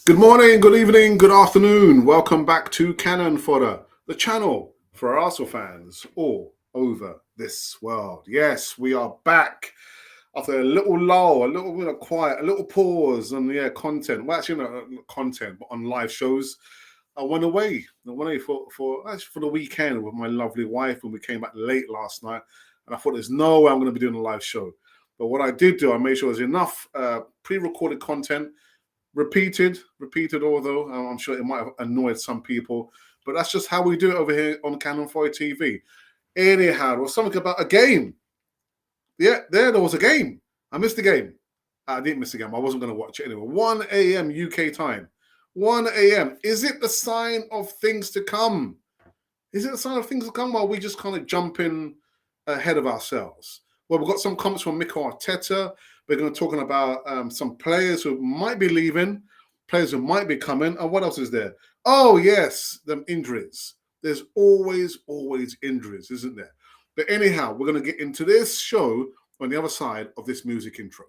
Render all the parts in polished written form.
Good morning, good evening, good afternoon. Welcome back to Cannon Fodder, the channel for Arsenal fans all over this world. Yes, we are back after a little lull, a little bit of quiet, a little pause on content. Well, actually, not content, but on live shows. I went away. For the weekend with my lovely wife, and we came back late last night. And I thought there's no way I'm going to be doing a live show. But what I did do, I made sure there's enough pre-recorded content. Repeated, although I'm sure it might have annoyed some people, but that's just how we do it over here on Cannon Foy TV. Anyhow, there was something about a game. Yeah, there was a game. I missed the game. I didn't miss the game. I wasn't going to watch it anyway. 1 a.m. UK time. 1 a.m. Is it the sign of things to come? Is it a sign of things to come, or are we just kind of jumping ahead of ourselves? Well, we've got some comments from Mikel Arteta. We're going to talking about some players who might be leaving, players who might be coming, and what else is there? Oh, yes, them injuries. There's always injuries, isn't there? But anyhow, we're going to get into this show on the other side of this music intro.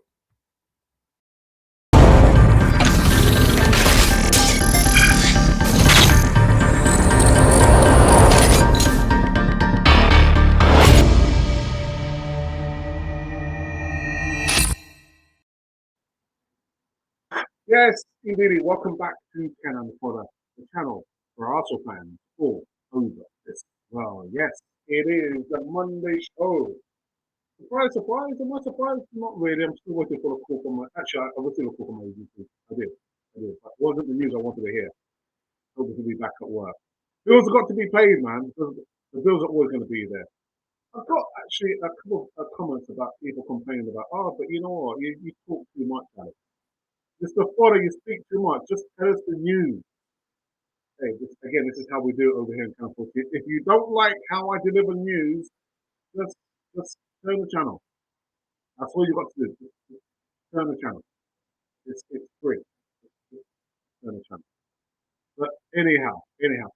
Yes, indeed. Welcome back to Cannon Fodder, the channel for Arsenal fans all over this world. Yes, it is the Monday show. Surprise, surprise. Am I surprised? Not really. I'm still waiting for a call from my. Actually, I was still a call from my agency. I did. But it wasn't the news I wanted to hear. Hoping to be back at work. Bills have got to be paid, man. The bills are always going to be there. I've got actually a couple of comments about people complaining about, oh, but you know what? You talk too much, Alex. Mr. Fodder, you speak too much. Just tell us the news. Hey, this is how we do it over here in Campbell. If you don't like how I deliver news, just, just turn the channel. That's all you've got to do. Just turn the channel. It's free. Just turn the channel. But anyhow,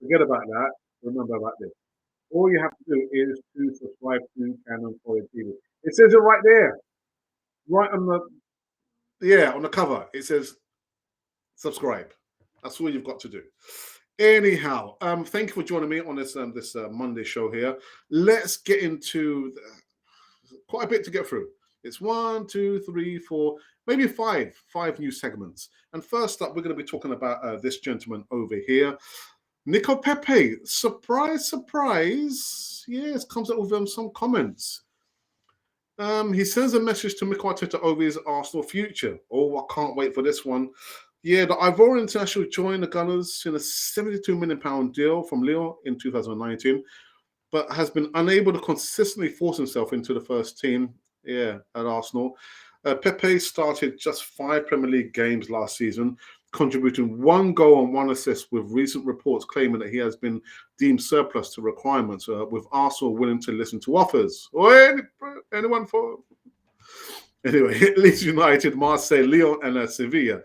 forget about that. Remember about this. All you have to do is to subscribe to Canon Foy TV. It says it right there, right on the cover. It says subscribe. That's all you've got to do. Anyhow, thank you for joining me on this Monday show here. Let's get into quite a bit to get through. It's 1, 2, 3, 4, maybe five new segments. And first up, we're going to be talking about this gentleman over here, Nico Pepe. Surprise, surprise. Yes, comes up with some comments. He sends a message to Mikel Arteta over his Arsenal future. Oh, I can't wait for this one. Yeah, the Ivorian international joined the Gunners in a £72 million deal from Lyon in 2019, but has been unable to consistently force himself into the first team at Arsenal. Pepe started just 5 Premier League games last season, contributing 1 goal and 1 assist, with recent reports claiming that he has been deemed surplus to requirements, with Arsenal willing to listen to offers. Or anyone for... Anyway, Leeds United, Marseille, Lyon and Sevilla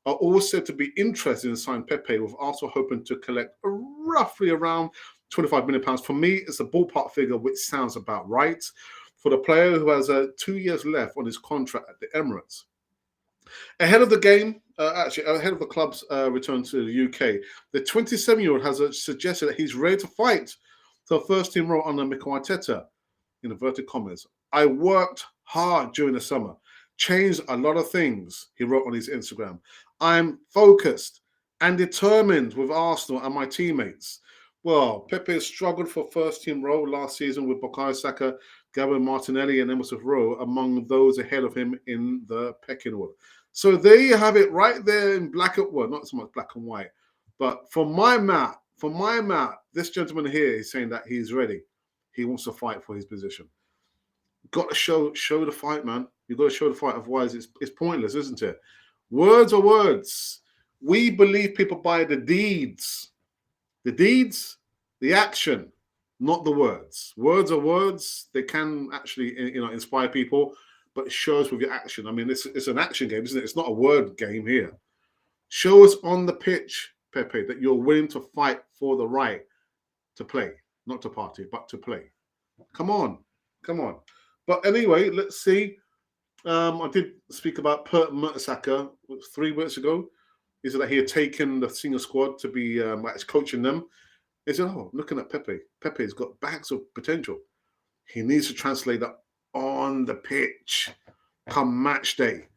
are all said to be interested in signing Pepe, with Arsenal hoping to collect roughly around £25 million. For me, it's a ballpark figure which sounds about right for the player who has 2 years left on his contract at the Emirates. Ahead of the game, ahead of the club's return to the UK, the 27-year-old has suggested that he's ready to fight for a first-team role under Mikel Arteta, in inverted commas. I worked hard during the summer, changed a lot of things, he wrote on his Instagram. I'm focused and determined with Arsenal and my teammates. Well, Pepe struggled for first-team role last season with Bukayo Saka, Gabriel Martinelli and Emerson Rowe among those ahead of him in the pecking order. So there you have it, right there in black and white, not so much black and white, but for my map, this gentleman here is saying that he's ready. He wants to fight for his position. Got to show the fight, man. You've got to show the fight, otherwise it's pointless, isn't it? Words are words. We believe people by the deeds. The deeds, the action, not the words. Words are words. They can actually, inspire people, but show us with your action. I mean, it's an action game, isn't it? It's not a word game here. Show us on the pitch, Pepe, that you're willing to fight for the right to play, not to party, but to play. Come on. But anyway, let's see. I did speak about Mertesacker 3 weeks ago. Is it that he had taken the senior squad to be coaching them? He said, "Oh, looking at Pepe. Pepe's got bags of potential. He needs to translate that on the pitch come match day.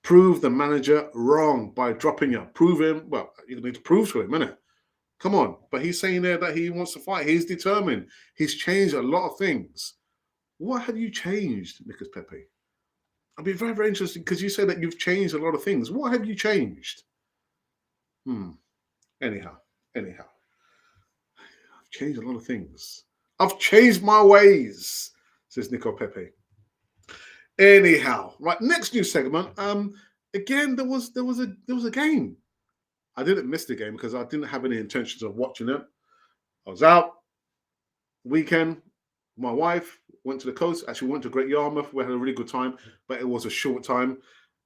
Prove the manager wrong by dropping you. Prove him. Well, you need to prove to him, innit? Come on." But he's saying there that he wants to fight. He's determined. He's changed a lot of things. What have you changed, Nicolas Pepe? I'd be very, very interested because you say that you've changed a lot of things. What have you changed? Anyhow. I've changed a lot of things. I've changed my ways, says Nico Pepe. Anyhow, right, next news segment. Again, there was a game. I didn't miss the game because I didn't have any intentions of watching it. I was out weekend. My wife went to the coast. Actually, went to Great Yarmouth. We had a really good time, but it was a short time.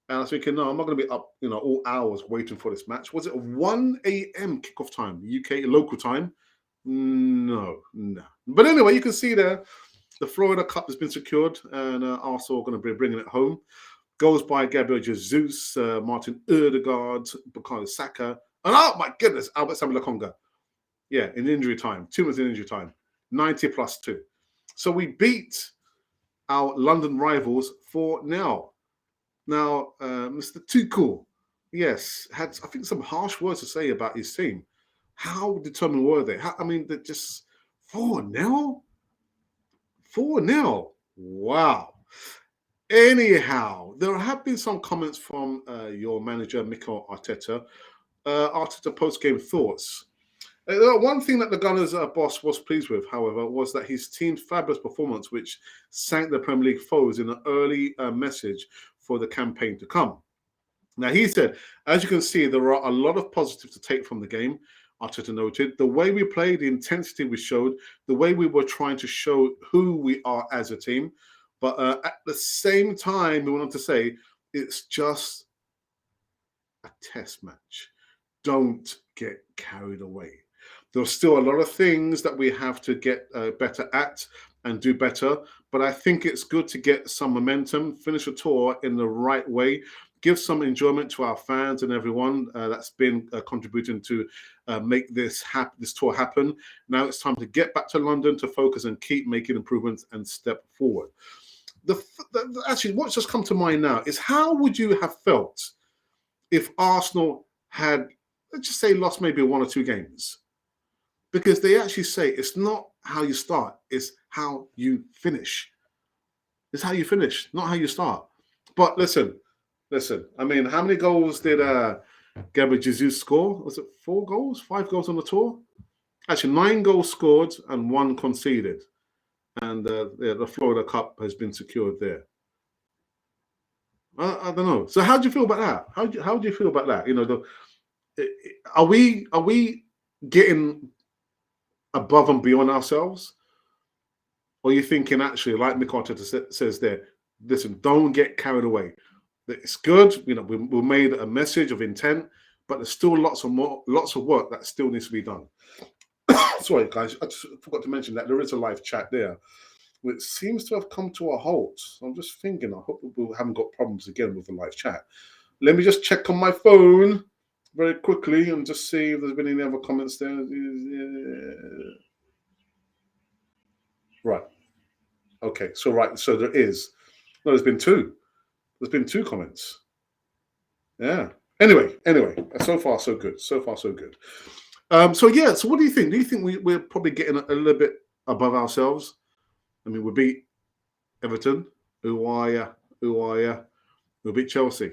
And I was thinking, no, I'm not going to be up, all hours waiting for this match. Was it a 1 a.m. kickoff time, UK local time? No. But anyway, you can see there, the Florida Cup has been secured, and Arsenal are going to be bringing it home. Goals by Gabriel Jesus, Martin Odegaard, Bukayo Saka, and oh my goodness, Albert Samuel Lokonga. Yeah, in injury time. 2 minutes in injury time. 90+2. So we beat our London rivals 4-0. Now, Mr. Tuchel, yes, had, I think, some harsh words to say about his team. How determined were they? They're just 4-0? 4-0? Wow. Anyhow, there have been some comments from your manager, Mikel Arteta. Arteta post-game thoughts. One thing that the Gunners' boss was pleased with, however, was that his team's fabulous performance, which sank the Premier League foes in an early message for the campaign to come. Now, he said, as you can see, there are a lot of positives to take from the game. Arteta noted the way we played, the intensity we showed, the way we were trying to show who we are as a team. But at the same time, we wanted to say it's just a test match. Don't get carried away. There's still a lot of things that we have to get better at and do better. But I think it's good to get some momentum, finish a tour in the right way, give some enjoyment to our fans and everyone that's been contributing to make this tour happen. Now it's time to get back to London to focus and keep making improvements and step forward. Actually, what's just come to mind now is how would you have felt if Arsenal had, let's just say, lost maybe 1 or 2 games? Because they actually say it's not how you start, it's how you finish. It's how you finish, not how you start. But listen. How many goals did Gabriel Jesus score? Was it 4 goals, 5 goals on the tour? Actually, 9 goals scored and 1 conceded. And the Florida Cup has been secured there. I don't know. So how do you feel about that? How do you feel about that? Are we getting above and beyond ourselves? Or are you thinking, actually, like Mikel Arteta says there, listen, don't get carried away. It's good, we made a message of intent, but there's still lots of work that still needs to be done. Sorry, guys, I just forgot to mention that there is a live chat there, which seems to have come to a halt. So I'm just thinking, I hope we haven't got problems again with the live chat. Let me just check on my phone very quickly and just see if there's been any other comments there. Right. Okay, so there is. No, there's been 2. There's been 2 comments. Yeah. Anyway, so far so good. So what do you think? Do you think we're probably getting a little bit above ourselves? We beat Everton. Who are ya? We beat Chelsea.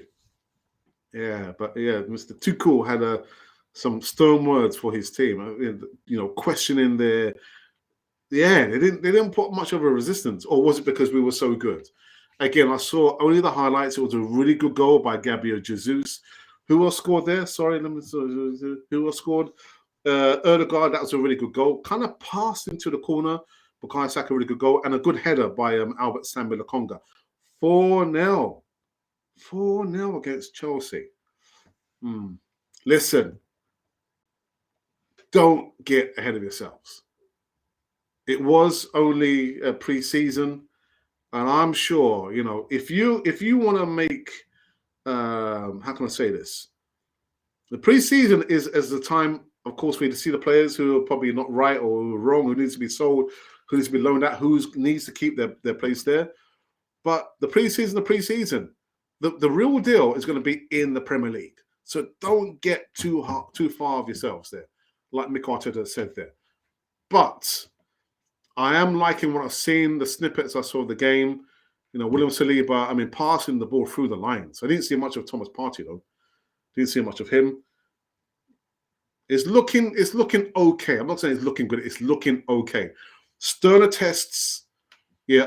Yeah, but yeah, Mr. Tuchel had some stern words for his team. Questioning their. Yeah, they didn't put much of a resistance, or was it because we were so good? Again, I saw only the highlights. It was a really good goal by Gabriel Jesus. Who else scored there? Sorry, who else scored? Odegaard, that was a really good goal. Kind of passed into the corner. Bukayo Saka, really good goal. And a good header by Albert Samuel Lokonga. 4-0. 4-0 against Chelsea. Listen, don't get ahead of yourselves. It was only a pre-season. And I'm sure, if you want to make, how can I say this? The pre-season is as the time, of course, for you to see the players who are probably not right or wrong, who needs to be sold, who needs to be loaned out, who needs to keep their place there. But the preseason. The real deal is going to be in the Premier League. So don't get too far of yourselves there, like Mick Arteta said there. But I am liking what I've seen, the snippets I saw of the game. William Saliba, passing the ball through the lines. I didn't see much of Thomas Partey, though. Didn't see much of him. It's looking okay. I'm not saying it's looking good. It's looking okay. Sterner tests,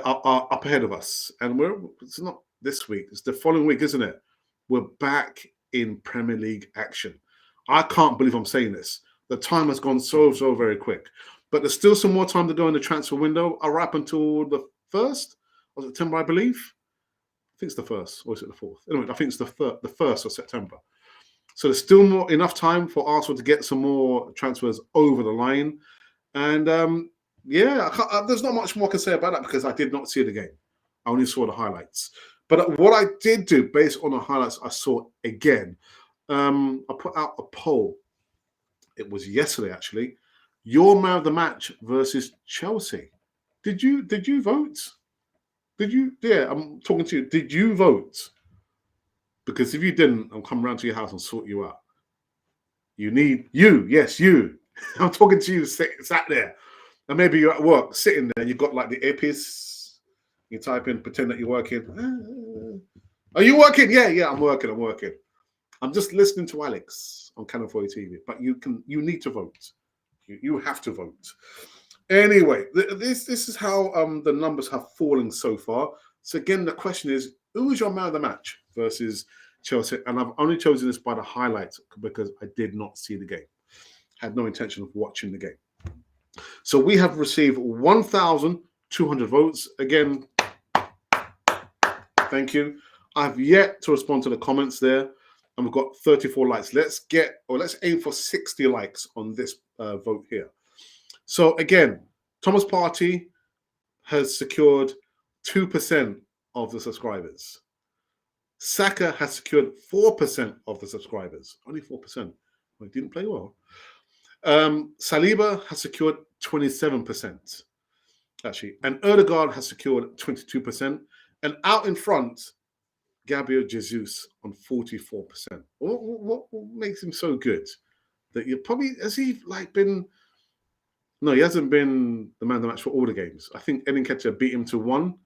are up ahead of us. And it's not this week. It's the following week, isn't it? We're back in Premier League action. I can't believe I'm saying this. The time has gone so very quick. But there's still some more time to go in the transfer window. Are up until the 1st of September, I believe. I think it's the 1st, or is it the 4th? Anyway, I think it's the 1st of September. So there's still enough time for Arsenal to get some more transfers over the line. And there's not much more I can say about that because I did not see the game. I only saw the highlights. But what I did do, based on the highlights I saw again, I put out a poll. It was yesterday, actually. Your man of the match versus Chelsea. Did you vote? Did you? Yeah, I'm talking to you. Did you vote? Because if you didn't, I'll come round to your house and sort you out. Yes, you. I'm talking to you sat there. And maybe you're at work, sitting there, you've got like the earpiece. You type in, pretend that you're working. Are you working? Yeah, I'm working. I'm just listening to Alex on Canon 40 TV. But you need to vote. You have to vote. Anyway, this is how the numbers have fallen so far. So again, the question is, who is your man of the match versus Chelsea? And I've only chosen this by the highlights because I did not see the game. Had no intention of watching the game. So we have received 1,200 votes. Again, thank you. I've yet to respond to the comments there, and we've got 34 likes. Let's aim for 60 likes on this vote here. So again, Thomas Partey has secured 2% of the subscribers. Saka has secured 4% of the subscribers. Only 4%. Well, he didn't play well. Saliba has secured 27%, actually. And Odegaard has secured 22%. And out in front, Gabriel Jesus on 44%. What makes him so good? That you probably, has he been... No, he hasn't been the man of the match for all the games. I think Nketiah beat him to 1.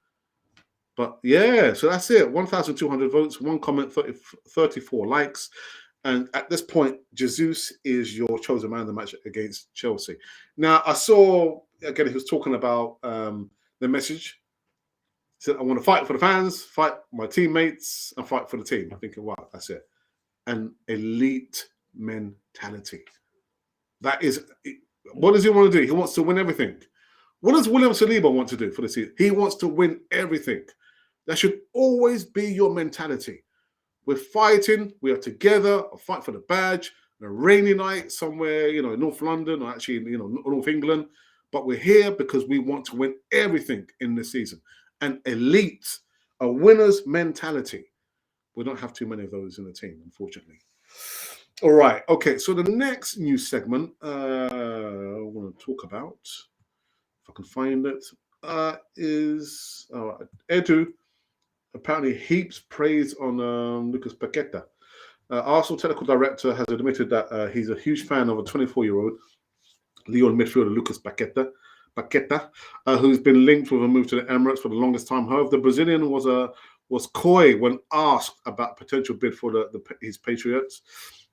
But yeah, so that's it. 1,200 votes, 1 comment, 34 likes. And at this point, Jesus is your chosen man of the match against Chelsea. Now, I saw, again, he was talking about the message. He said, I want to fight for the fans, fight my teammates, and fight for the team. I'm thinking, wow, that's it. An elite mentality. That is, what does he want to do? He wants to win everything. What does William Saliba want to do for the season? He wants to win everything. That should always be your mentality. We're fighting. We are together. I'll fight for the badge. On a rainy night somewhere, in North London or actually, North England. But we're here because we want to win everything in this season. An elite, a winner's mentality. We don't have too many of those in the team, unfortunately. All right. Okay. So the next news segment I want to talk about, if I can find it, is Edu apparently heaps praise on Lucas Paqueta. Arsenal technical director has admitted that he's a huge fan of a 24-year-old Lyon midfielder Lucas Paqueta, who's been linked with a move to the Emirates for the longest time. However, the Brazilian was coy when asked about potential bid for his Patriots.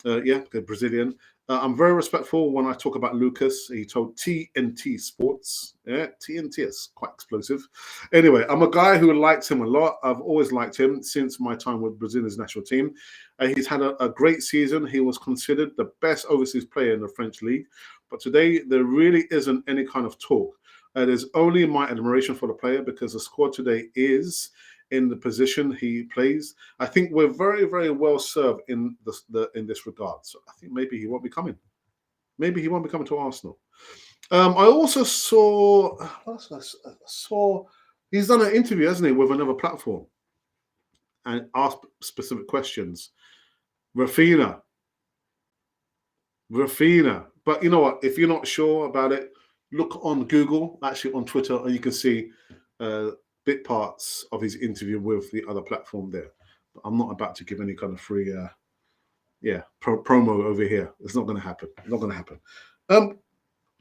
The Brazilian. I'm very respectful when I talk about Lucas. He told TNT Sports. Yeah, TNT is quite explosive. Anyway, I'm a guy who likes him a lot. I've always liked him since my time with Brazil's national team. He's had a great season. He was considered the best overseas player in the French league. But today, there really isn't any kind of talk. There's only my admiration for the player because the squad today is in the position he plays. I think we're very, very well served in this regard. So I think maybe he won't be coming. Maybe he won't be coming to Arsenal. I also saw he's done an interview, hasn't he, with another platform and asked specific questions. Rafinha, Rafina. But you know what? If you're not sure about it, look on Google, actually on Twitter, and you can see bit parts of his interview with the other platform there. But I'm not about to give any kind of free, promo over here. It's not going to happen. It's not going to happen.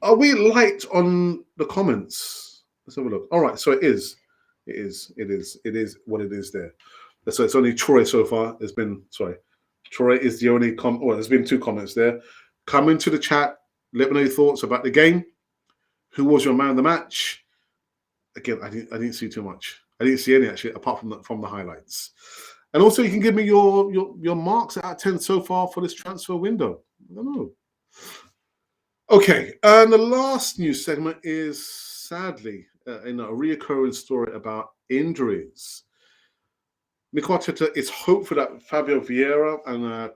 Are we light on the comments? Let's have a look. All right, so it is. It is what it is there. So it's only Troy so far. Troy is the only well, there's been 2 comments there. Come into the chat. Let me know your thoughts about the game. Who was your man of the match? Again, I didn't see too much. I didn't see any actually, apart from the highlights. And also, you can give me your marks out of 10 so far for this transfer window. I don't know. Okay, and the last news segment is sadly a reoccurring story about injuries. Mikel Arteta is hopeful that Fabio Vieira and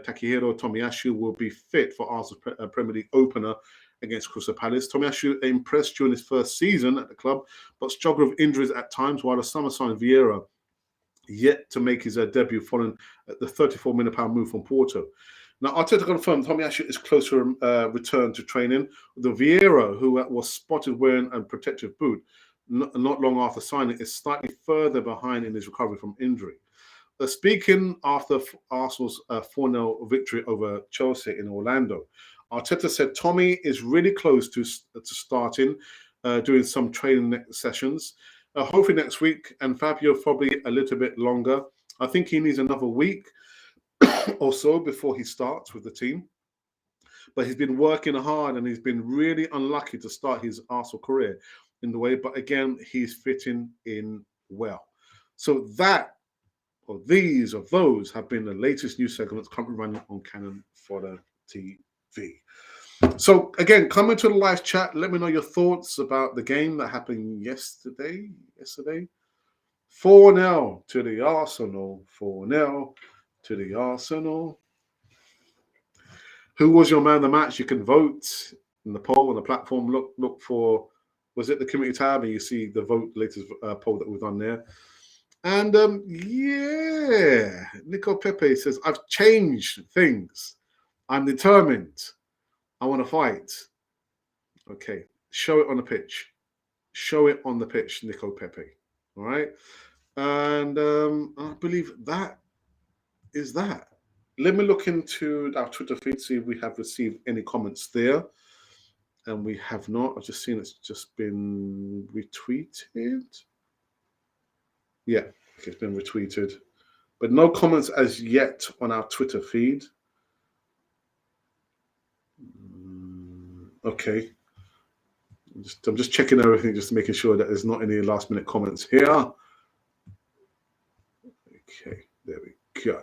Takehiro Tomiyasu will be fit for Arsenal's Premier League opener against Crystal Palace. Tomiyasu impressed during his first season at the club, but struggled with injuries at times, while the summer signing Vieira yet to make his debut following the £34 million move from Porto. Now, Arteta confirmed Tomiyasu is close to return to training. The Vieira, who was spotted wearing a protective boot not long after signing, is slightly further behind in his recovery from injury. Speaking after Arsenal's 4-0 victory over Chelsea in Orlando, Arteta said Tommy is really close to starting, doing some training sessions. Hopefully next week, and Fabio probably a little bit longer. I think he needs another week or so before he starts with the team. But he's been working hard and he's been really unlucky to start his Arsenal career in the way. But again, he's fitting in well. So that, or these, or those have been the latest news segments currently running on Cannon Fodder TV. So again, come into the live chat. Let me know your thoughts about the game that happened yesterday. 4-0 to the Arsenal. 4-0 to the Arsenal. Who was your man of the match? You can vote in the poll on the platform. Look for, was it the community tab? And you see the latest poll that we've done there. And Nico Pepe says, I've changed things. I'm determined. I want to fight. Okay, show it on the pitch. Show it on the pitch, Nico Pepe. All right. And I believe that is that. Let me look into our Twitter feed, see if we have received any comments there. And we have not. I've just seen it's just been retweeted. Yeah, it's been retweeted. But no comments as yet on our Twitter feed. Okay. I'm just checking everything, just making sure that there's not any last minute comments here. Okay, there we go.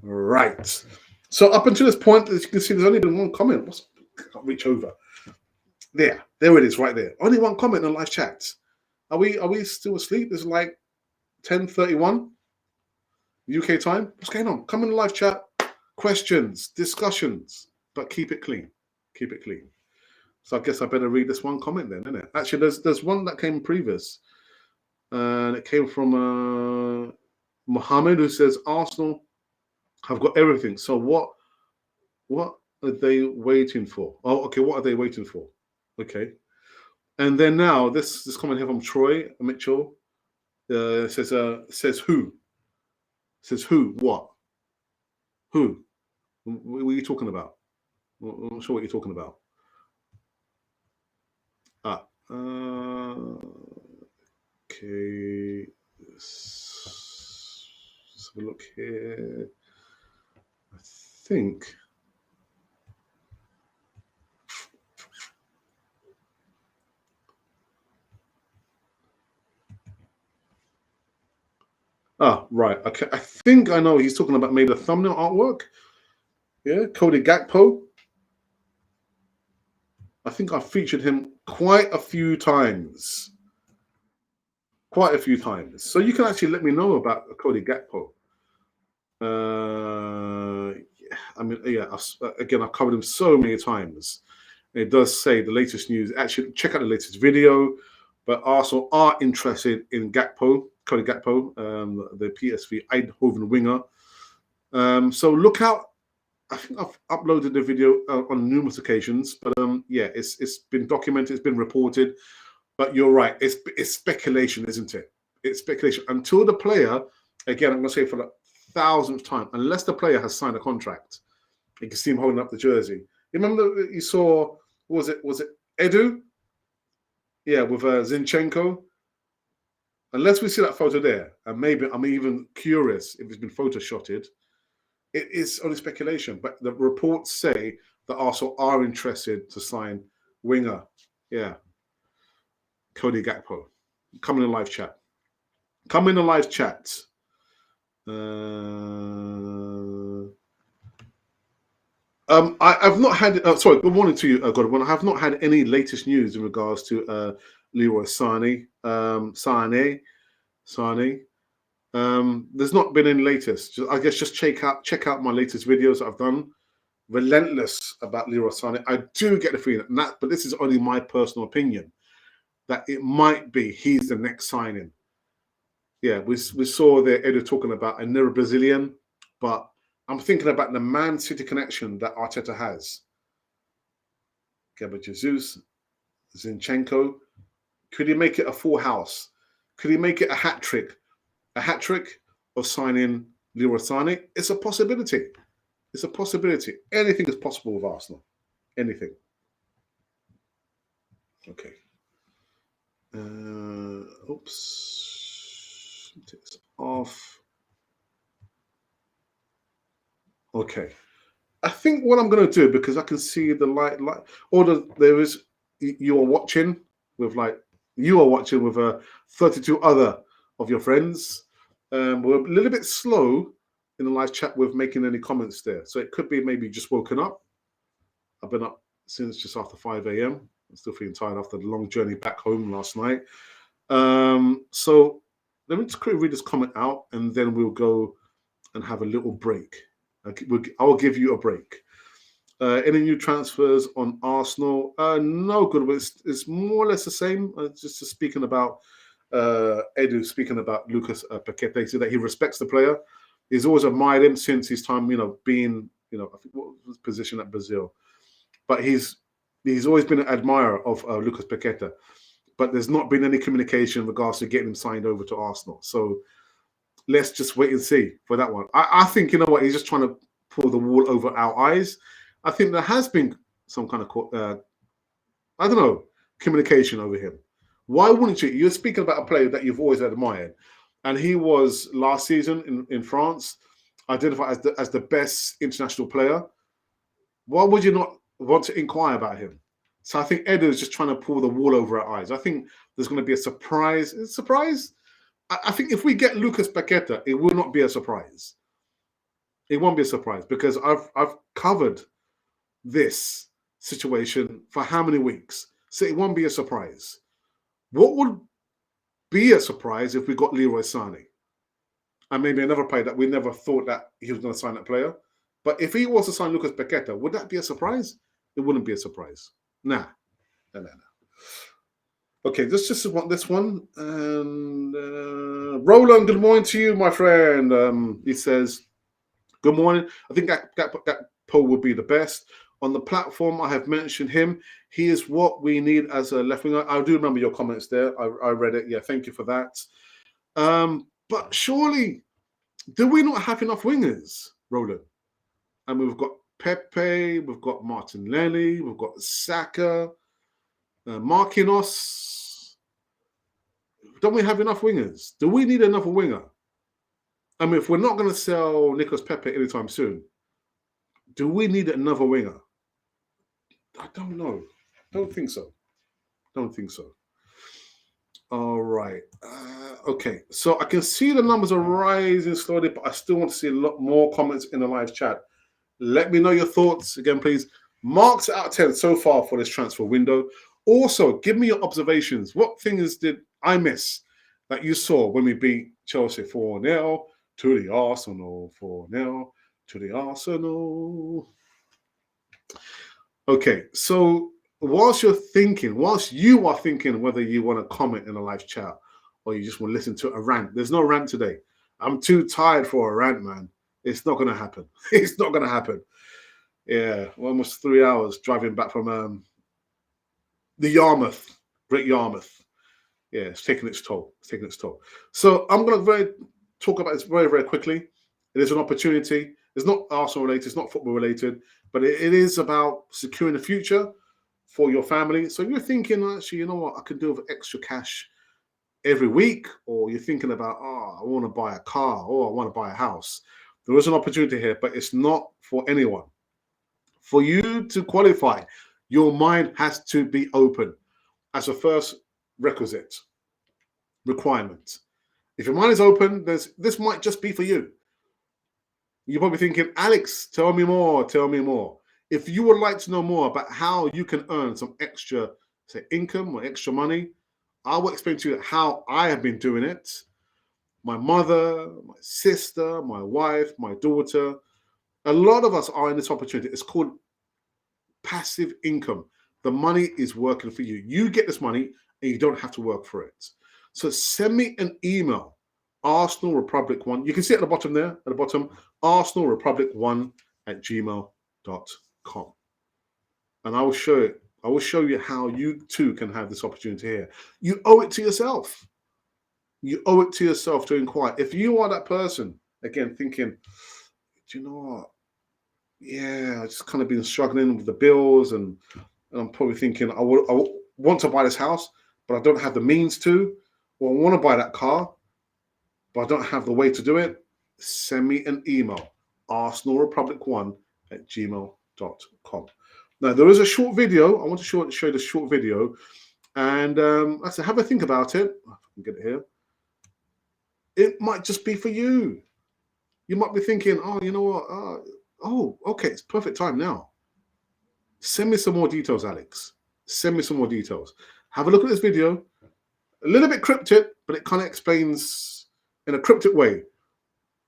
Right. So up until this point, as you can see, there's only been one comment. I can't reach over. There it is, right there. Only one comment on live chat. Are we still asleep? It's like 10:31 UK time. What's going on? Come in the live chat. Questions, discussions, but keep it clean. Keep it clean. So I guess I better read this one comment then, isn't it? Actually, there's one that came previous, and it came from Mohammed, who says Arsenal have got everything. So what are they waiting for? Oh, okay. What are they waiting for? Okay. And then now this comment here from Troy Mitchell says who? Says who? What? Who? What are you talking about? I'm not sure what you're talking about. Okay. Let's have a look here. I think. Right. Okay. I think I know he's talking about maybe the thumbnail artwork. Yeah, Cody Gakpo. I think I featured him quite a few times. So you can actually let me know about Cody Gakpo. I've covered him so many times. It does say the latest news. Actually, check out the latest video. But Arsenal are interested in Gakpo, Cody Gakpo, the PSV Eindhoven winger. So look out I think I've uploaded the video on numerous occasions, but yeah, it's been documented, it's been reported. But you're right, it's speculation, isn't it? It's speculation until the player. Again, I'm going to say for the thousandth time, unless the player has signed a contract, you can see him holding up the jersey. You remember you saw, was it Edu? Yeah, with Zinchenko. Unless we see that photo there, and maybe I'm even curious if it's been photoshoted. It is only speculation, but the reports say that Arsenal are interested to sign winger. Yeah, Cody Gakpo. Come in the live chat. Come in the live chat. I've not had. Sorry, good morning to you, Godwin. I have not had any latest news in regards to Leroy Sane. Sane. There's not been any latest. I guess just check out my latest videos that I've done. Relentless about Leroy Sane. I do get the feeling, but this is only my personal opinion, that it might be he's the next signing. Yeah, we saw the Edu talking about another Brazilian, but I'm thinking about the Man City connection that Arteta has. Gabriel Jesus, Zinchenko. Could he make it a full house? Could he make it a hat trick? A hat trick of signing Leroy Sane? It's a possibility. It's a possibility. Anything is possible with Arsenal. Anything. Okay. Oops. Take this off. Okay. I think what I'm going to do, because I can see the light, there is, you are watching with 32 other of your friends. We're a little bit slow in the live chat with making any comments there. So it could be maybe just woken up. I've been up since just after 5 a.m. I'm still feeling tired after the long journey back home last night. So let me just quickly read this comment out, and then we'll go and have a little break. I'll give you a break. Any new transfers on Arsenal? No, good. It's more or less the same. Just speaking about Edu, speaking about Lucas Paqueta, he said that he respects the player. He's always admired him since his time, being, I think what was his position at Brazil. But he's always been an admirer of Lucas Paqueta. But there's not been any communication in regards to getting him signed over to Arsenal. So let's just wait and see for that one. I think, you know what, he's just trying to pull the wool over our eyes. I think there has been some kind of, I don't know, communication over him. Why wouldn't you? You're speaking about a player that you've always admired. And he was, last season in France, identified as the best international player. Why would you not want to inquire about him? So I think Edu is just trying to pull the wool over our eyes. I think there's going to be a surprise. I think if we get Lucas Paqueta, it will not be a surprise. It won't be a surprise because I've covered this situation for how many weeks? So it won't be a surprise. What would be a surprise if we got Leroy Sane? And maybe another player that we never thought that he was going to sign that player. But if he was to sign Lucas Paqueta, would that be a surprise? It wouldn't be a surprise. Nah. No. Okay, let's just want this one. And Roland, good morning to you, my friend. He says, good morning. I think that Gakpo would be the best. On the platform, I have mentioned him. He is what we need as a left winger. I do remember your comments there. I read it. Yeah, thank you for that. But surely, do we not have enough wingers, Roland? And we've got Pepe, we've got Martinelli, we've got Saka, Marquinhos. Don't we have enough wingers? Do we need another winger? I mean, if we're not going to sell Nicolas Pepe anytime soon, do we need another winger? I don't know. Don't think so. All right. Okay. So I can see the numbers are rising slowly, but I still want to see a lot more comments in the live chat. Let me know your thoughts again, please. Marks out of 10 so far for this transfer window. Also, give me your observations. What things did I miss that you saw when we beat Chelsea 4-0 to the Arsenal, 4-0 to the Arsenal? Okay, so whilst you are thinking whether you want to comment in a live chat or you just want to listen to a rant, there's no rant today. I'm too tired for a rant, man. It's not going to happen. It's not going to happen. Yeah, almost 3 hours driving back from the Yarmouth, Great Yarmouth. Yeah, it's taking its toll. It's taking its toll. So I'm going to talk about this very, very quickly. It is an opportunity. It's not Arsenal related. It's not football related, but it is about securing the future for your family. So you're thinking, actually, you know what, I can do with extra cash every week, or you're thinking about, oh, I want to buy a car, or I want to buy a house. There is an opportunity here, but it's not for anyone. For you to qualify, your mind has to be open as a first requisite requirement. If your mind is open, this might just be for you. You're probably thinking, Alex, tell me more, tell me more. If you would like to know more about how you can earn some extra, say, income or extra money, I will explain to you how I have been doing it. My mother, my sister, my wife, my daughter, a lot of us are in this opportunity. It's called passive income. The money is working for you. You get this money and you don't have to work for it. So send me an email, Arsenal Republic 1. You can see it at the bottom there, at the bottom, Arsenal Republic 1 at gmail.com. And I will show it. I will show you how you too can have this opportunity here. You owe it to yourself. You owe it to yourself to inquire. If you are that person, again, thinking, do you know what? Yeah, I just kind of been struggling with the bills, and I'm probably thinking, I want to buy this house, but I don't have the means to, or I want to buy that car, but I don't have the way to do it. Send me an email, arsenalrepublic1 at gmail.com. Now, there is a short video. I want to show you the short video, and I said, have a think about it. If I can get it here. It might just be for you. You might be thinking, oh, you know what? Okay, it's perfect time now. Send me some more details, Alex. Send me some more details. Have a look at this video. A little bit cryptic, but it kind of explains in a cryptic way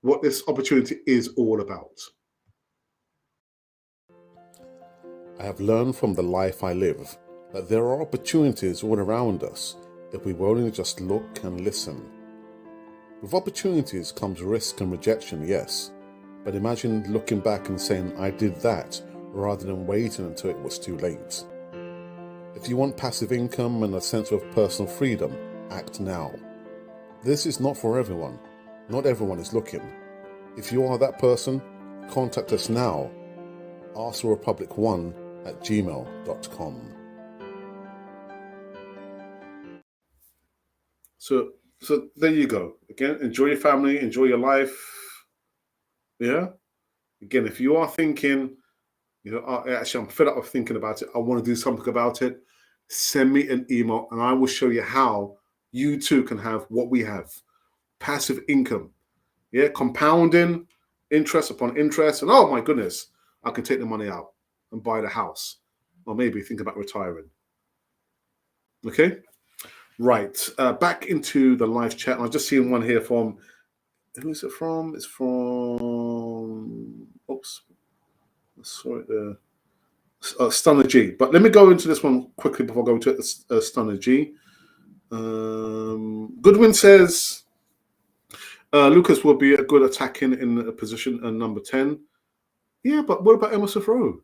what this opportunity is all about. I have learned from the life I live that there are opportunities all around us if we will only just look and listen. With opportunities comes risk and rejection, yes, but imagine looking back and saying, I did that, rather than waiting until it was too late. If you want passive income and a sense of personal freedom, act now. This is not for everyone. Not everyone is looking. If you are that person, contact us now. arsenalrepublic1 at gmail.com. So there you go. Again, enjoy your family, enjoy your life. Yeah. Again, if you are thinking, actually, I'm fed up of thinking about it, I want to do something about it, send me an email and I will show you how you too can have what we have. Passive income. Yeah, compounding, interest upon interest. And oh my goodness, I can take the money out and buy the house. Or maybe think about retiring. Okay? Right. Back into the live chat. I've just seen one here from, who is it from? It's from, oops. Sorry, Stunner G. But let me go into this one quickly before I go to Stunner G. Goodwin says, Lucas will be a good attacking in a position number 10. Yeah, but what about Emerson Rowe?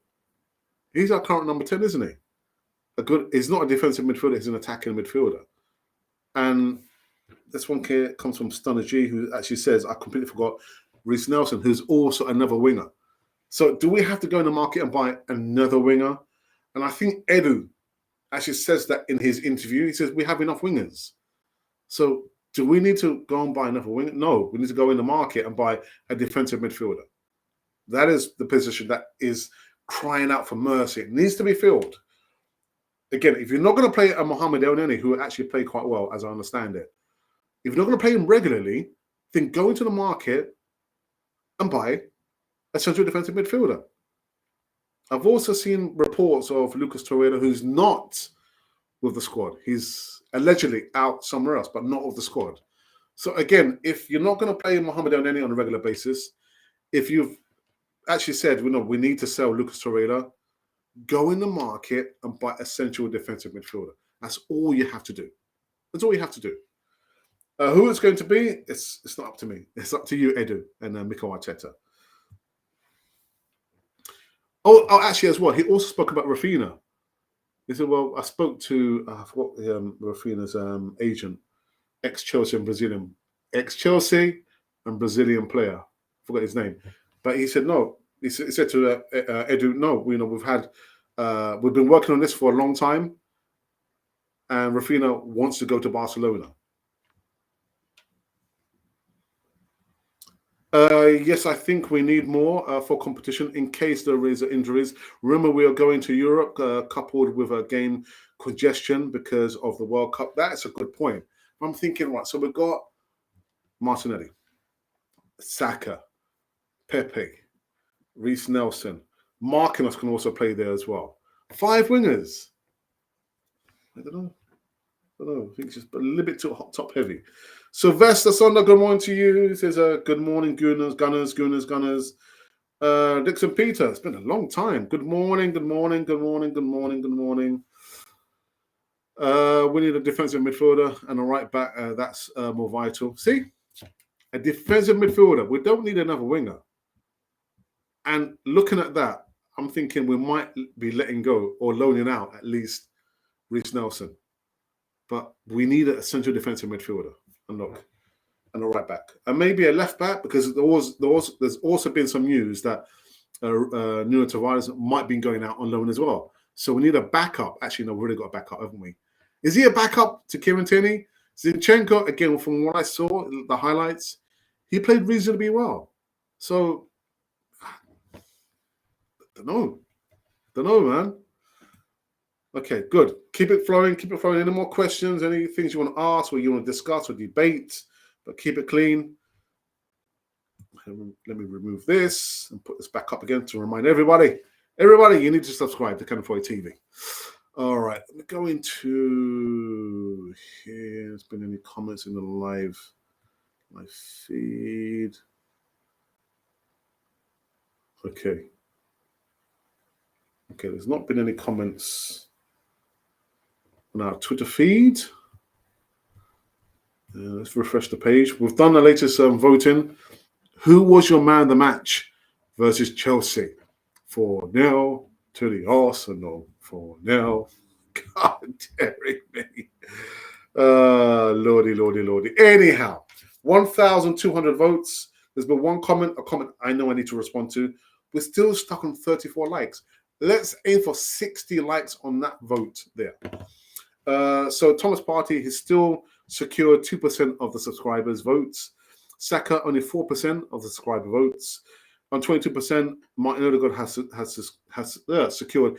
He's our current number 10, isn't he? He's not a defensive midfielder, he's an attacking midfielder. And this one here comes from Stunner G, who actually says, I completely forgot Reece Nelson, who's also another winger. So do we have to go in the market and buy another winger? And I think Edu actually says that in his interview. He says, we have enough wingers. So do we need to go and buy another winger? No, we need to go in the market and buy a defensive midfielder. That is the position that is crying out for mercy. It needs to be filled. Again, if you're not going to play a Mohamed El Neni, who actually played quite well, as I understand it, if you're not going to play him regularly, then go into the market and buy a central defensive midfielder. I've also seen reports of Lucas Torreira, who's not with the squad. He's allegedly out somewhere else, but not with the squad. So again, if you're not going to play Mohamed El Neni on a regular basis, if you've actually said, we need to sell Lucas Torreira, go in the market and buy a central defensive midfielder. That's all you have to do. That's all you have to do. Who it's going to be, it's not up to me. It's up to you, Edu, and Mikel Arteta. Actually, as well, he also spoke about Rafinha. He said, "Well, I spoke to I forgot Rafinha's agent, ex-Chelsea and Brazilian, ex-Chelsea and Brazilian player. I forgot his name, but he said no. He said to Edu, no, we've been working on this for a long time, and Rafinha wants to go to Barcelona." Yes, I think we need more for competition in case there is injuries. Remember, we are going to Europe, coupled with a game congestion because of the World Cup. That's a good point. I'm thinking, right, so we've got Martinelli, Saka, Pepe, Reece Nelson. Marquinhos can also play there as well. 5 wingers. I don't know. I think it's just a little bit too top heavy. Sylvester Sonda, good morning to you. He says, good morning, Gunners. Dixon Peter, it's been a long time. Good morning. We need a defensive midfielder and a right back. That's more vital. See, a defensive midfielder. We don't need another winger. And looking at that, I'm thinking we might be letting go or loaning out at least Reece Nelson. But we need a central defensive midfielder and a right back. And maybe a left back, because there's also been some news that Nuno Tavares might be going out on loan as well. So we need a backup. Actually, no, we've already got a backup, haven't we? Is he a backup to Kieran Tierney? Zinchenko, again, from what I saw, the highlights, he played reasonably well. So, don't know, man. Okay, good. Keep it flowing. Any more questions? Any things you want to ask or you want to discuss or debate? But keep it clean. Let me remove this and put this back up again to remind everybody, you need to subscribe to Cannon TV. All right, let me go into here. There's been any comments in the live feed? Okay, there's not been any comments on our Twitter feed. Let's refresh the page. We've done the latest voting. Who was your man of the match versus Chelsea? 4-0 to the Arsenal. 4-0. God daring me. Lordy. Anyhow, 1,200 votes. There's been one comment, a comment I know I need to respond to. We're still stuck on 34 likes. Let's aim for 60 likes on that vote there. So Thomas Partey has still secured 2% of the subscribers' votes. Saka only 4% of the subscriber votes. On 22%, Martin Odegaard has secured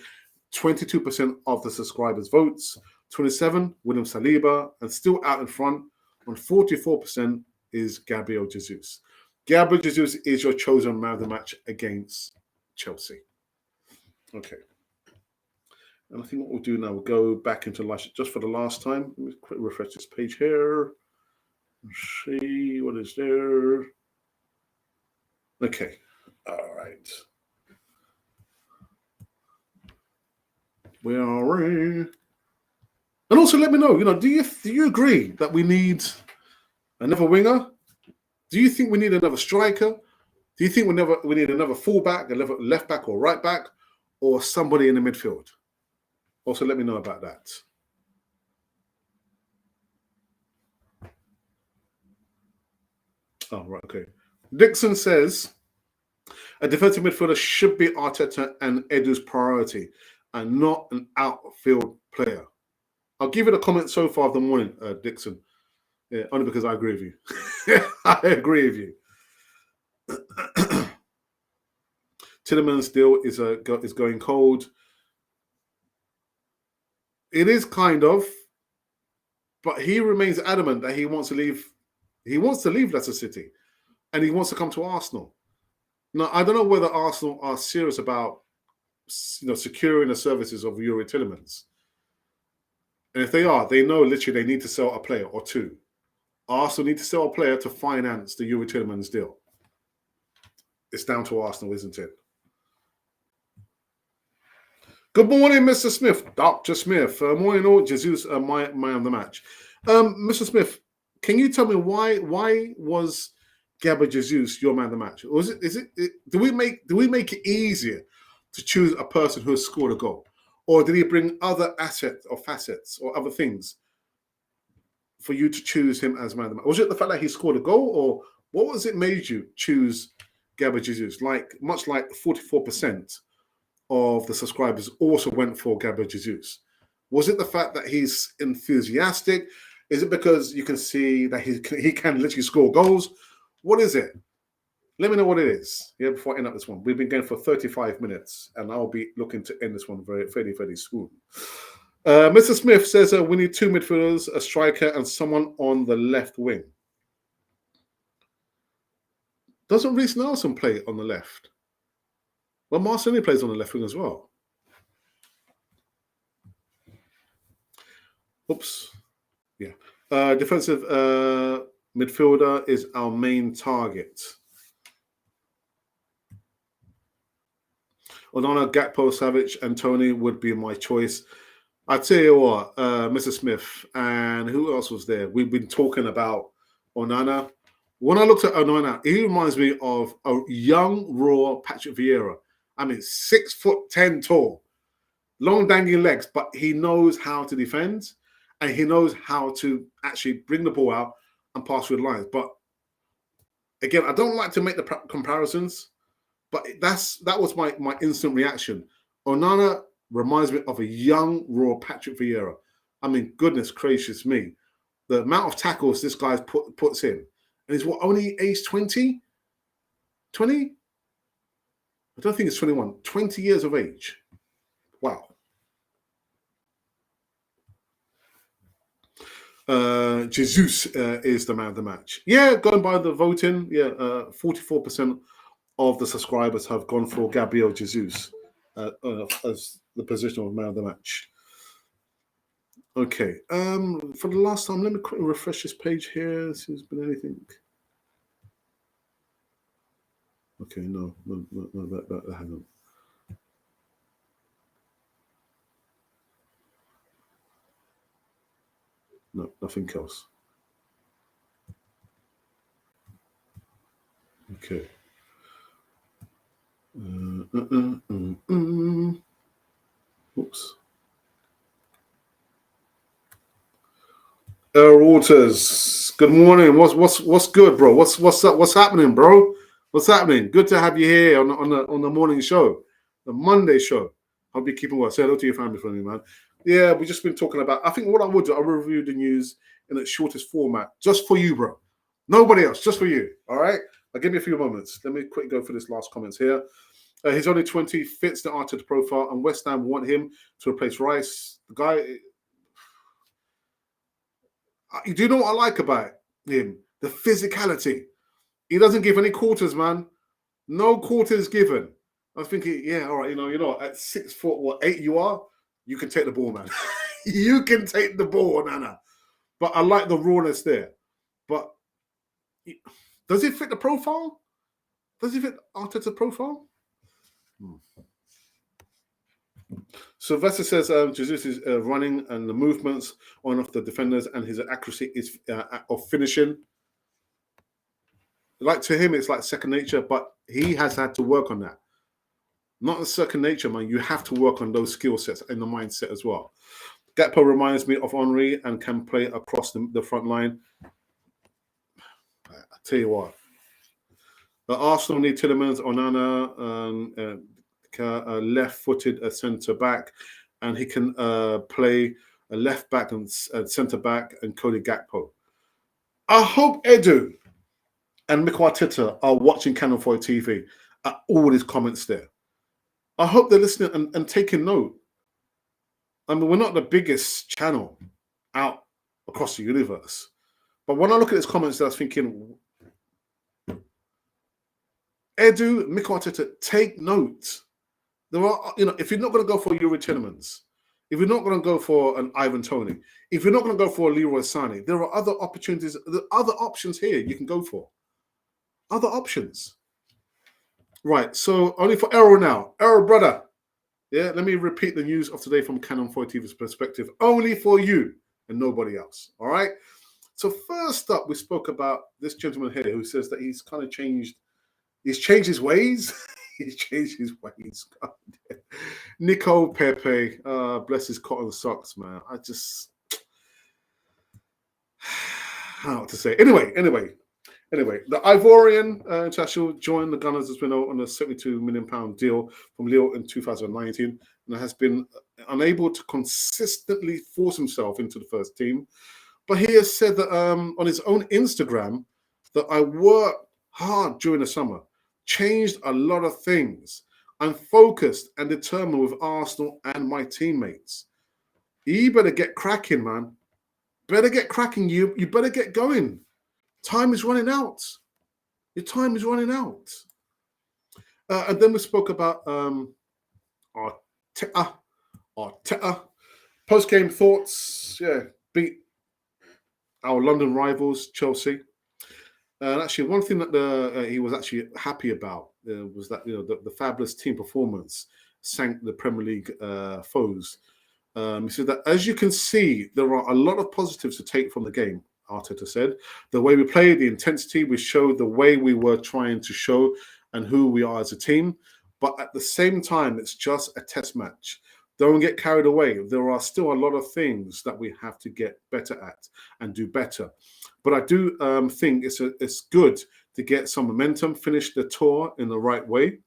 22% of the subscribers' votes. 27, William Saliba, and still out in front on 44% is Gabriel Jesus. Gabriel Jesus is your chosen man of the match against Chelsea. Okay. And I think what we'll do now, we'll go back into live just for the last time. Let me quick refresh this page here. Let's see what is there. Okay. All right. Where are we? And also let me know, do you agree that we need another winger? Do you think we need another striker? Do you think we need another fullback, another left back or right back, or somebody in the midfield? Also, let me know about that. Oh, right, okay. Dixon says a defensive midfielder should be Arteta and Edu's priority and not an outfield player. I'll give it a comment so far of the morning, Dixon. Yeah, only because I agree with you. I agree with you. Tielemans' deal is going cold. It is kind of, but he remains adamant that he wants to leave. He wants to leave Leicester City, and he wants to come to Arsenal. Now, I don't know whether Arsenal are serious about, securing the services of Youri Tielemans. And if they are, they know literally they need to sell a player or two. Arsenal need to sell a player to finance the Youri Tielemans deal. It's down to Arsenal, isn't it? Good morning, Mr. Smith. Dr. Smith. Morning, all. Jesus, my on the match. Mr. Smith, can you tell me why was Gabriel Jesus your man of the match? Or do we make it easier to choose a person who has scored a goal? Or did he bring other assets or facets or other things for you to choose him as man of the match? Was it the fact that he scored a goal, or what was it made you choose Gabriel Jesus? Much like 44% of the subscribers also went for Gabriel Jesus. Was it the fact that he's enthusiastic? Is it because you can see that he can literally score goals? What is it? Let me know what it is. Yeah, before I end up this one. We've been going for 35 minutes, and I'll be looking to end this one very soon. Mr. Smith says we need 2 midfielders, a striker, and someone on the left wing. Doesn't Reece Nelson play on the left? Well, Marcelini plays on the left wing as well. Oops. Yeah. Defensive midfielder is our main target. Onana, Gakpo, Savic, and Tony would be my choice. I tell you what, Mr. Smith, and who else was there? We've been talking about Onana. When I looked at Onana, he reminds me of a young, raw Patrick Vieira. I mean, 6'10" tall, long dangling legs, but he knows how to defend, and he knows how to actually bring the ball out and pass through the lines. But again, I don't like to make the comparisons, but that was my instant reaction. Onana reminds me of a young, raw Patrick Vieira. I mean, goodness gracious me. The amount of tackles this guy puts in. And he's only age 20? 20? I don't think it's 21. 20 years of age. Wow. Jesus is the man of the match. Yeah, going by the voting, 44% of the subscribers have gone for Gabriel Jesus as the position of man of the match. Okay. For the last time, let me quickly refresh this page here. See if there's been anything. Okay, no, that hasn't. No, nothing else. Okay. Oops. Waters, good morning. What's good, bro? What's up? What's happening, bro? What's happening? Good to have you here on the morning show, the Monday show. Hope you're keeping well. Say hello to your family for me, man. Yeah, we've just been talking about. I think what I would do, I'll review the news in its shortest format, just for you, bro. Nobody else, just for you. All right. I'll give you a few moments. Let me quickly go for this last comments here. He's only 20, fits the Arteta profile, and West Ham want him to replace Rice. The guy. Do you know what I like about him? The physicality. He doesn't give any quarters, man. No quarters given. I was thinking, yeah, all right, you know, at 6'8" you are, you can take the ball, man. You can take the ball, Nana. But I like the rawness there. But does it fit the profile? Does it fit Arteta's profile? Sylvester says Jesus is running and the movements on of the defenders and his accuracy is of finishing. Like to him, it's like second nature, but he has had to work on that. Not a second nature, man. You have to work on those skill sets and the mindset as well. Gakpo reminds me of Henry and can play across the front line. I tell you what. The Arsenal need Tielemans, Onana, a left-footed centre back, and he can play a left back and centre back and Cody Gakpo. I hope Edu and Mikel Arteta are watching Cannon 4 TV at all these comments there. I hope they're listening and taking note. I mean, we're not the biggest channel out across the universe, but when I look at these comments, I was thinking, Edu, Mikel Arteta, take note. There are, if you're not going to go for Yuri Tielemans, if you're not going to go for an Ivan Toney, if you're not going to go for a Leroy Sané, there are other opportunities, there are other options here you can go for. Other options. Right, so only for Errol now. Errol, brother. Yeah, let me repeat the news of today from Canon 4 TV's perspective. Only for you and nobody else. All right? So first up, we spoke about this gentleman here who says that he's kind of changed. He's changed his ways. He's changed his ways. Nico Pepe, bless his cotton socks, man. I just, I don't know what to say. Anyway, the Ivorian international joined the Gunners as we know on a £72 million deal from Lille in 2019 and has been unable to consistently force himself into the first team. But he has said that on his own Instagram that I worked hard during the summer, changed a lot of things. I'm focused and determined with Arsenal and my teammates. You better get cracking, man. Better get cracking. You better get going. Time is running out. Your time is running out. And then we spoke about Arteta. Post-game thoughts. Yeah, beat our London rivals, Chelsea. And actually, one thing that he was actually happy about was that the fabulous team performance sank the Premier League foes. He said that, as you can see, there are a lot of positives to take from the game, Arteta said. The way we played, the intensity, we showed the way we were trying to show and who we are as a team. But at the same time, it's just a test match. Don't get carried away. There are still a lot of things that we have to get better at and do better. But I do think it's good to get some momentum, finish the tour in the right way,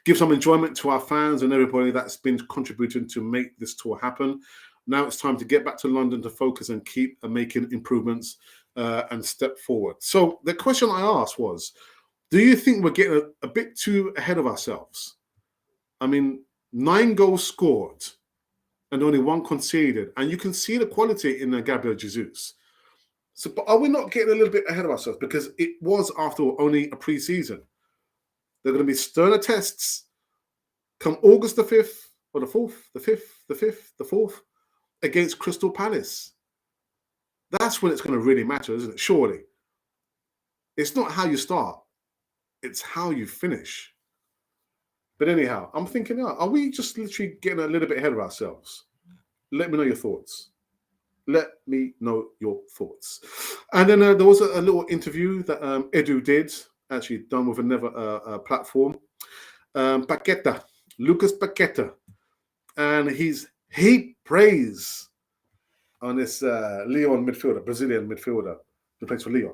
give some enjoyment to our fans and everybody that's been contributing to make this tour happen. Now it's time to get back to London to focus and keep making improvements and step forward. So the question I asked was, do you think we're getting a bit too ahead of ourselves? I mean, 9 goals scored and only 1 conceded. And you can see the quality in Gabriel Jesus. So, but are we not getting a little bit ahead of ourselves? Because it was, after all, only a pre-season. There are going to be sterner tests come August the 5th, or the 4th, the 5th, the 5th, the 4th, against Crystal Palace. That's when it's going to really matter, isn't it? Surely. It's not how you start. It's how you finish. But anyhow, I'm thinking, are we just literally getting a little bit ahead of ourselves? Let me know your thoughts. Let me know your thoughts. And then there was a little interview that Edu did, actually done with another platform. Paqueta, Lucas Paqueta. And he's heaped praise on this Lyon midfielder, Brazilian midfielder who plays for Lyon.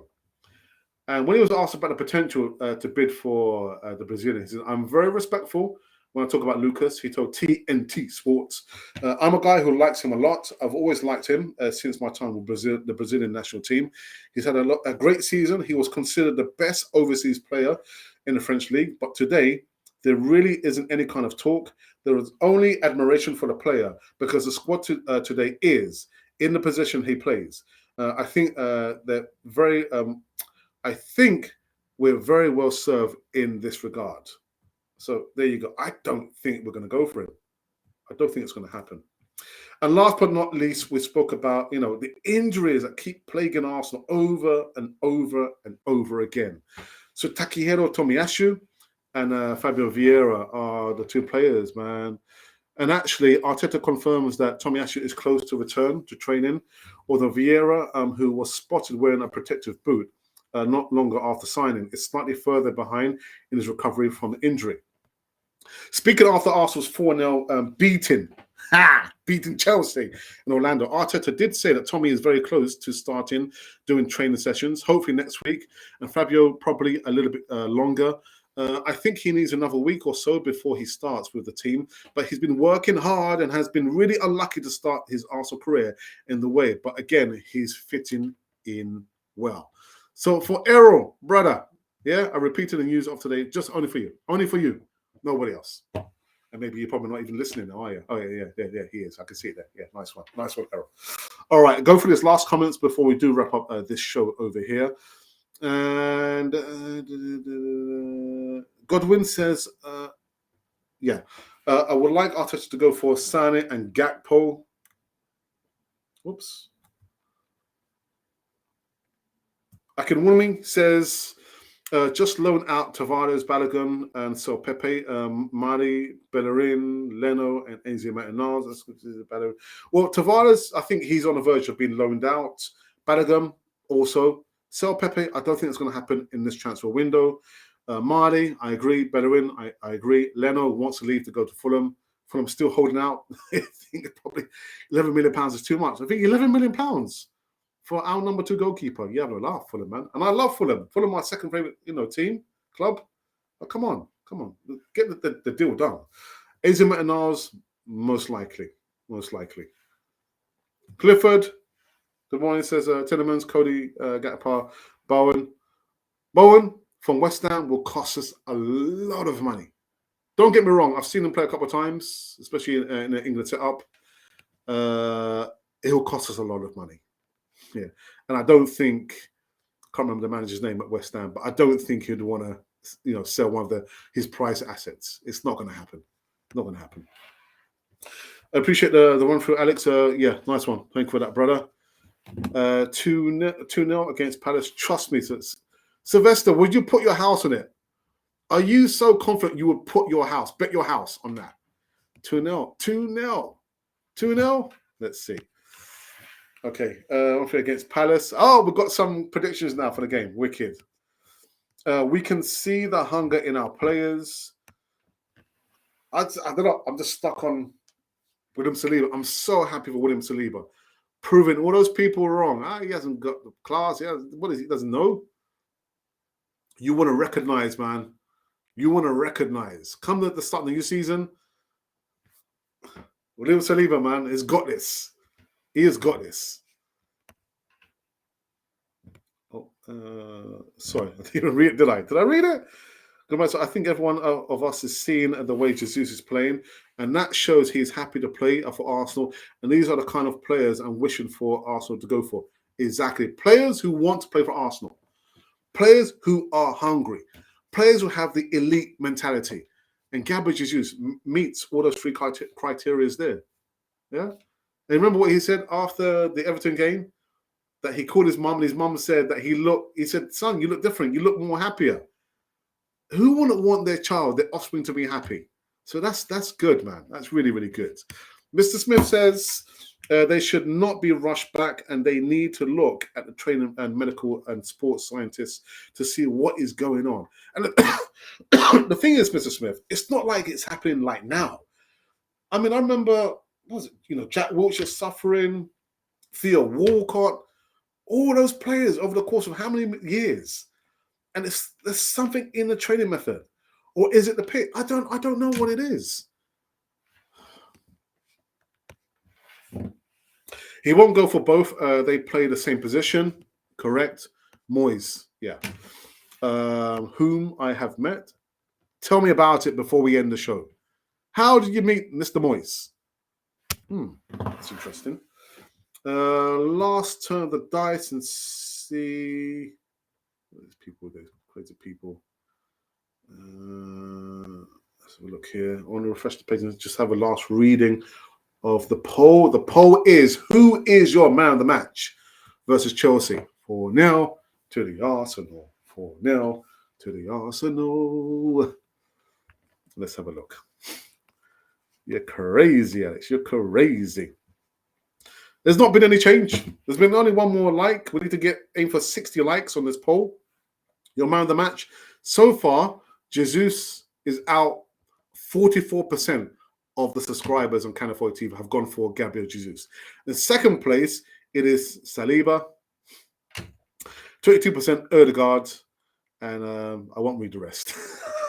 And when he was asked about the potential to bid for the Brazilian, he said, I'm very respectful when I talk about Lucas. He told TNT Sports, I'm a guy who likes him a lot. I've always liked him since my time with Brazil, the Brazilian national team. He's had a great season. He was considered the best overseas player in the French league. But today, there really isn't any kind of talk. There is only admiration for the player because the squad today is in the position he plays. I think they're very... I think we're very well served in this regard. So there you go. I don't think we're going to go for it. I don't think it's going to happen. And last but not least, we spoke about, the injuries that keep plaguing Arsenal over and over and over again. So Takehiro Tomiyasu and Fabio Vieira are the 2 players, man. And actually, Arteta confirms that Tomiyasu is close to return to training, although Vieira, who was spotted wearing a protective boot, not longer after signing, is slightly further behind in his recovery from the injury. Speaking after Arsenal's 4-0 beating Chelsea in Orlando, Arteta did say that Tommy is very close to starting doing training sessions, hopefully next week, and Fabio probably a little bit longer. I think he needs another week or so before he starts with the team, but he's been working hard and has been really unlucky to start his Arsenal career in the way. But again, he's fitting in well. So for Errol, brother, yeah, I repeated the news of today, just only for you, nobody else. And maybe you're probably not even listening now, are you? Oh, yeah, he is. I can see it there. Yeah, nice one, Errol. All right, go for this last comments before we do wrap up this show over here. And Godwin says, I would like Arteta to go for Sane and Gakpo. Whoops. Akinwumi says, just loan out Tavares, Balogun, and so Pepe, Mari, Bellerin, Leno, and Enzio Martinez. Well, Tavares, I think he's on the verge of being loaned out. Balogun also. Sell Pepe, I don't think it's going to happen in this transfer window. Marley, I agree. Bellerin, I agree. Leno wants to leave to go to Fulham. Fulham's still holding out. I think probably £11 million is too much. I think £11 million for our number 2 goalkeeper. You have a laugh, Fulham, man. And I love Fulham. Fulham, my second favorite, team, club. But come on. Get the deal done. Eze Metanars, most likely. Clifford, good morning, says Tenemans, Cody Gakpo, Bowen. Bowen from West Ham will cost us a lot of money. Don't get me wrong, I've seen him play a couple of times, especially in the England setup. He'll cost us a lot of money. Yeah. And I don't think, I can't remember the manager's name at West Ham, but I don't think he'd want to, sell one of his prized assets. It's not going to happen. I appreciate the run through, Alex. Yeah, nice one. Thank you for that, brother. 2-0 against Palace. Trust me, Sylvester, would you put your house on it? Are you so confident you would bet your house on that? 2-0. 2-0. Let's see. Okay, against Palace. Oh, we've got some predictions now for the game. Wicked. We can see the hunger in our players. I don't know. I'm just stuck on William Saliba. I'm so happy for William Saliba. Proving all those people wrong. He hasn't got the class. He doesn't know? You want to recognize, man. Come at the start of the new season, William Saliba, man, has got this. He has got this. Oh, sorry. I didn't read it, did I? Did I read it? So I think everyone of us is seeing the way Jesus is playing, and that shows he's happy to play for Arsenal. And these are the kind of players I'm wishing for Arsenal to go for. Exactly. Players who want to play for Arsenal. Players who are hungry. Players who have the elite mentality. And Gabriel Jesus meets all those 3 criteria there. Yeah? And remember what he said after the Everton game? That he called his mum, and his mum said that he said, son, you look different. You look more happier. Who wouldn't want their offspring to be happy? So that's good, man. That's really, really good. Mr. Smith says they should not be rushed back, and they need to look at the training and medical and sports scientists to see what is going on. And the thing is, Mr. Smith, it's not like it's happening like now. I mean, I remember, Jack Wilshere suffering, Theo Walcott, all those players over the course of how many years? And there's something in the training method, or is it the pit? I don't know what it is. He won't go for both. They play the same position, correct? Moyes, yeah. Whom I have met. Tell me about it before we end the show. How did you meet Mr. Moyes? That's interesting. Last turn of the dice and see. There's crazy people. Let's have a look here. I want to refresh the page and just have a last reading of the poll. The poll is, who is your man of the match versus Chelsea? 4-0 to the Arsenal. 4-0 to the Arsenal. Let's have a look. You're crazy, Alex. You're crazy. There's not been any change. There's been only one more like. We need to aim for 60 likes on this poll. Your man of the match. So far, Jesus is out. 44% of the subscribers on Canafoy TV have gone for Gabriel Jesus. In second place, it is Saliba. 22% Odegaard. And I won't read the rest.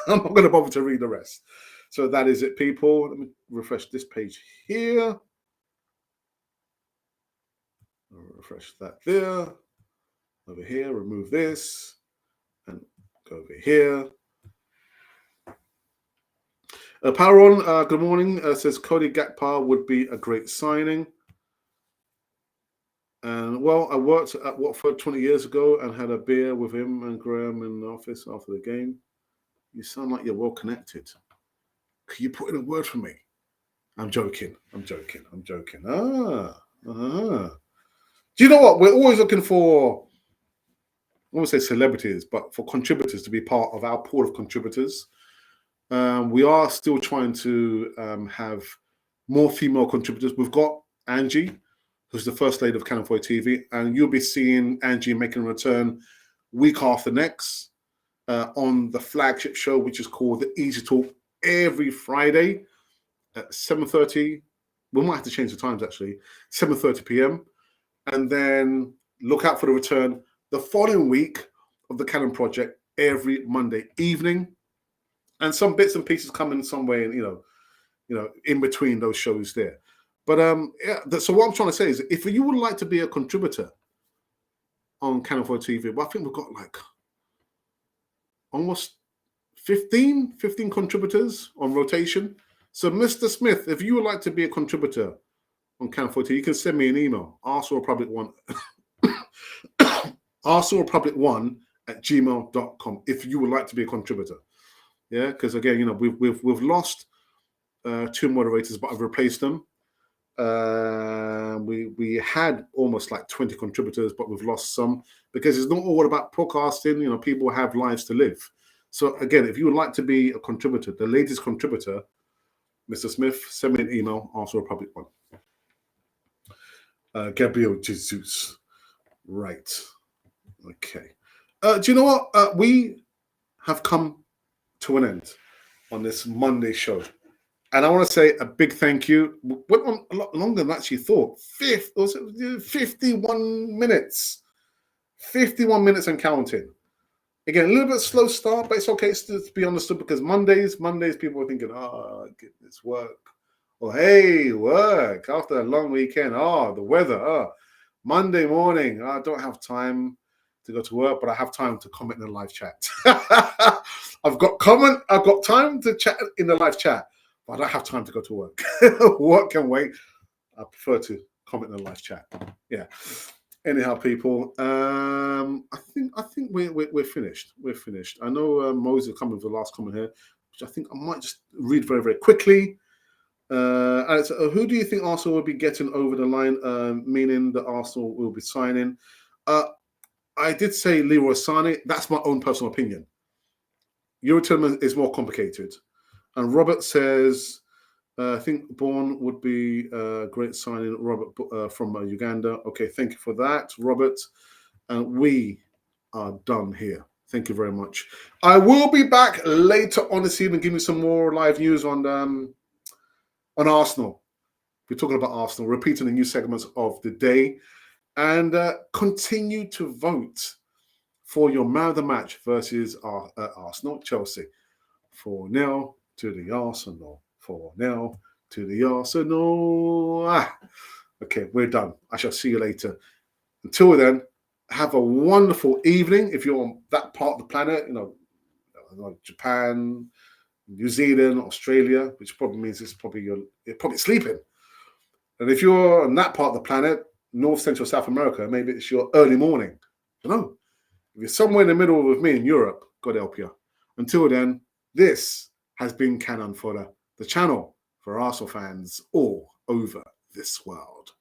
I'm not going to bother to read the rest. So that is it, people. Let me refresh this page here. I'll refresh that there. Over here, remove this. And go over here. Power good morning. Says Cody Gakpo would be a great signing. And well, I worked at Watford 20 years ago and had a beer with him and Graham in the office after the game. You sound like you're well connected. Can you put in a word for me? I'm joking. Do you know what? We're always looking for, I won't say celebrities, but for contributors to be part of our pool of contributors. We are still trying to have more female contributors. We've got Angie, who's the first lady of Canafoy TV, and you'll be seeing Angie making a return week after next. on the flagship show, which is called The Easy Talk, every Friday at 7:30. We might have to change the times actually, 7:30 p.m. And then look out for the return the following week of the Canon Project every Monday evening. And some bits and pieces come in some way, and in between those shows there. But so what I'm trying to say is, if you would like to be a contributor on Canon 4 TV, well, I think we've got like almost 15 contributors on rotation. So, Mr. Smith, if you would like to be a contributor on Canon 4 TV, you can send me an email, arsenalrepublic1 arsenalrepublic1@gmail.com if you would like to be a contributor. Yeah, because again, we've lost 2 moderators, but I've replaced them. We had almost like 20 contributors, but we've lost some because it's not all about podcasting. People have lives to live. So again, if you would like to be a contributor, the latest contributor, Mr. Smith, send me an email, arsenalrepublic1. Gabriel Jesus. Right. Okay. Do you know what? We have come to an end on this Monday show. And I want to say a big thank you. Went on a lot longer than I actually thought. 51 minutes. 51 minutes and counting. Again, a little bit slow start, but it's okay to be understood because Mondays, people are thinking, get this work. Or, hey, work after a long weekend. The weather. Monday morning, I don't have time to go to work, but I have time to comment in the live chat. I've got time to chat in the live chat, but I don't have time to go to work. Work can wait. I prefer to comment in the live chat. Yeah. Anyhow, people, I think we're finished. We're finished. I know Moses is coming with the last comment here, which I think I might just read very, very quickly. And it's, who do you think Arsenal will be getting over the line, meaning that Arsenal will be signing? I did say Leroy Sané. That's my own personal opinion. Euro tournament is more complicated. And Robert says, I think Bourne would be a great signing. Robert from Uganda. Okay, thank you for that, Robert. And we are done here. Thank you very much. I will be back later on this evening, giving you some more live news on Arsenal. We're talking about Arsenal, repeating the new segments of the day, and continue to vote for your man of the match versus Arsenal, Chelsea. 4-0 to the Arsenal. 4-0 to the Arsenal. Okay, we're done. I shall see you later. Until then, have a wonderful evening. If you're on that part of the planet, Japan, New Zealand, Australia, which probably means you're probably sleeping. And if you're on that part of the planet, North, Central, South America, maybe it's your early morning. I don't know. If you're somewhere in the middle with me in Europe, God help you. Until then, this has been Canon Fodder, the channel for Arsenal fans all over this world.